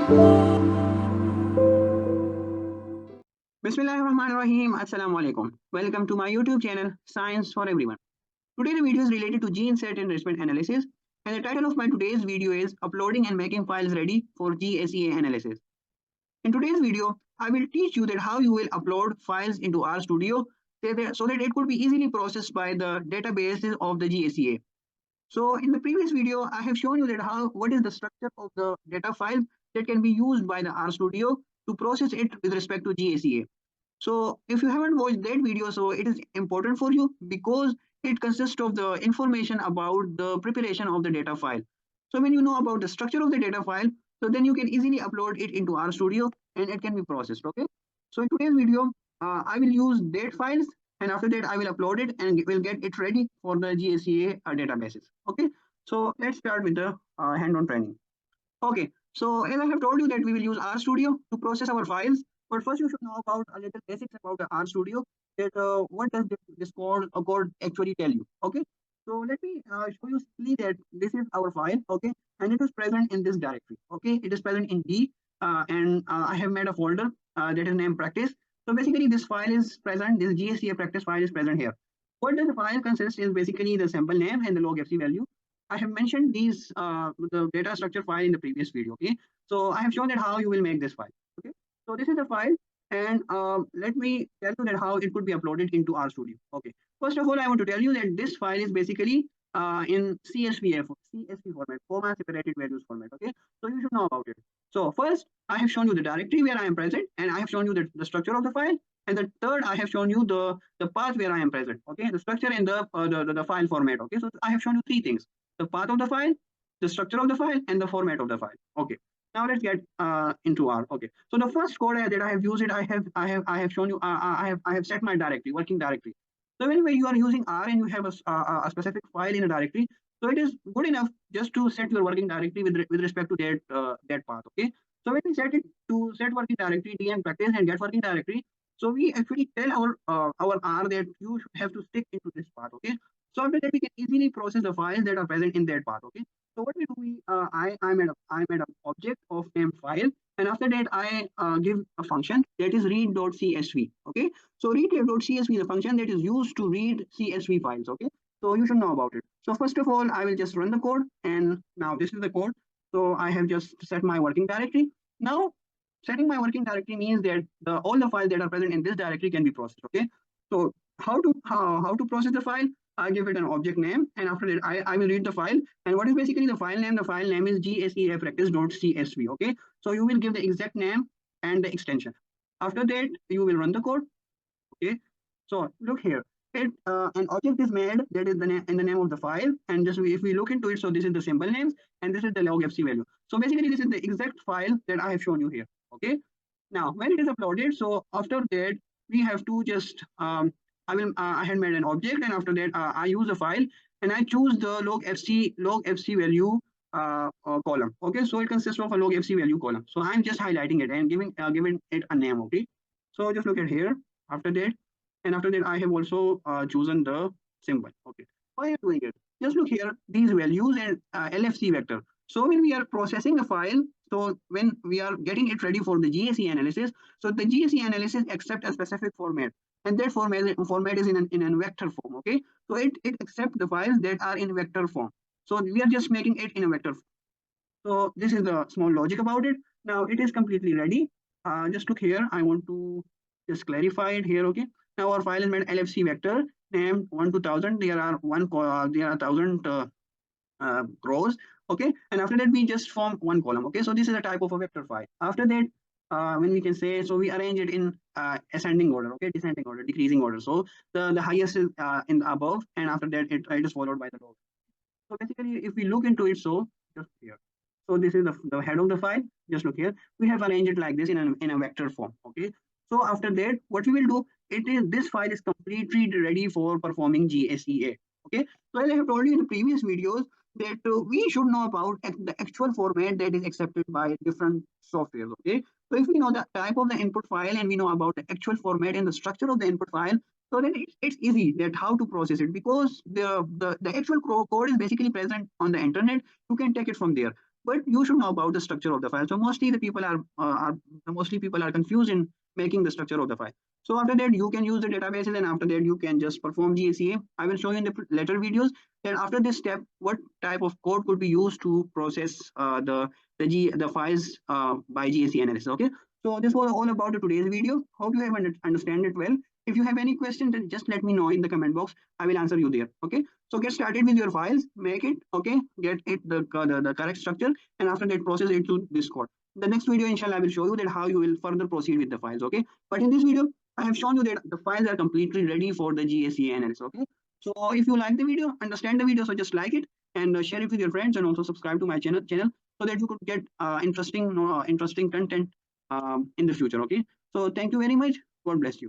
Bismillahirrahmanirrahim. Assalamu alaikum. Welcome to my YouTube channel, Science for Everyone. Today the video is related to gene set enrichment analysis, and the title of my today's video is Uploading and Making Files Ready for GSEA Analysis. In today's video, I will teach you that how you will upload files into RStudio so that it could be easily processed by the databases of the GSEA. So in the previous video, I have shown you that what is the structure of the data file that can be used by the RStudio to process it with respect to GSEA. So if you haven't watched that video, so it is important for you because it consists of the information about the preparation of the data file. So when you know about the structure of the data file, so then you can easily upload it into RStudio and it can be processed. Okay. So in today's video, I will use date files, and after that I will upload it and will get it ready for the GSEA databases. Okay. So let's start with the hand-on training. Okay. So as I have told you that we will use RStudio to process our files. But first, you should know about a little basics about the RStudio. That what does this code actually tell you? Okay, so let me show you simply that this is our file. Okay, and it is present in this directory. Okay, it is present in D, and I have made a folder that is named practice. So basically, this file is present. This GSEA practice file is present here. What does the file consist is basically the sample name and the log FC value. I have mentioned these the data structure file in the previous video. Okay, so I have shown that how you will make this file. Okay. So this is the file, and let me tell you that how it could be uploaded into RStudio. Okay. First of all, I want to tell you that this file is basically in CSV format, comma separated values format. Okay. So you should know about it. So first, I have shown you the directory where I am present, and I have shown you the structure of the file. And the third, I have shown you the path where I am present. Okay. The structure and the file format. Okay. So I have shown you three things: the path of the file, the structure of the file, and the format of the file. Okay. Now let's get into R. Okay, so the first code that I have used it, I have shown you. I have set my directory, working directory. So when you are using R and you have a specific file in a directory, so it is good enough just to set your working directory with respect to that path. Okay, so when we set it to set working directory, dn practice and get working directory, so we actually tell our R that you have to stick into this path. Okay, so after that we can easily process the files that are present in that path. Okay. So what we do, I made an object of name file, and after that I give a function that is read.csv. Okay, so read.csv is a function that is used to read CSV files. Okay, so you should know about it. So first of all, I will just run the code, and now this is the code. So I have just set my working directory. Now setting my working directory means that all the files that are present in this directory can be processed. Okay, so how to process the file? I give it an object name, and after that I will read the file. And what is basically the file name? The file name is GSEA practice.csv. Okay, so you will give the exact name and the extension. After that, you will run the code. Okay, so look here. An object is made that is in the name of the file, and just if we look into it, so this is the symbol names and this is the log FC value. So basically, this is the exact file that I have shown you here. Okay, now when it is uploaded, so after that we have to just I had made an object, and after that I use the file and I choose the log FC value column. Okay, so it consists of a log FC value column. So I'm just highlighting it and giving it a name. Okay, so just look at here. After that, I have also chosen the symbol. Okay, why are you doing it? Just look here, these values and LFC vector. So when we are processing the file, so when we are getting it ready for the GSE analysis, so the GSE analysis accepts a specific format, and that format is in a vector form. Okay, so it accepts the files that are in vector form. So we are just making it in a vector form. So this is the small logic about it. Now it is completely ready. Just look here. I want to just clarify it here. Okay. Now our file is made LFC vector named 1 to 1000. There are 1000 rows. Okay, and after that we just form one column. Okay, so this is a type of a vector file. After that, when we can say, so we arrange it in ascending order. Okay, descending order, decreasing order. So the highest is in the above, and after that it is followed by the low. So basically, if we look into it, so just here. So this is the head of the file. Just look here. We have arranged it like this in a vector form. Okay. So after that, what we will do, this file is completely ready for performing GSEA. Okay. So as I have told you in the previous videos, that we should know about the actual format that is accepted by different softwares. Okay, so if we know the type of the input file and we know about the actual format and the structure of the input file, so then it's easy that how to process it, because the actual code is basically present on the internet. You can take it from there. but you should know about the structure of the file. So mostly people are confused in making the structure of the file. So after that, you can use the databases, and after that, you can just perform GSEA. I will show you in the later videos that after this step, what type of code could be used to process the files by GSEA analysis. Okay. So this was all about today's video. Hope you have understand it well. If you have any questions, then just let me know in the comment box. I will answer you there. Okay. So get started with your files, make it, okay, get it the correct structure, and after that process it to this code. The next video, inshallah, I will show you that how you will further proceed with the files. Okay. But in this video, I have shown you that the files are completely ready for the GSEA analysis. Okay. So if you like the video, understand the video, so just like it and share it with your friends, and also subscribe to my channel so that you could get interesting content in the future. Okay. So thank you very much. God bless you.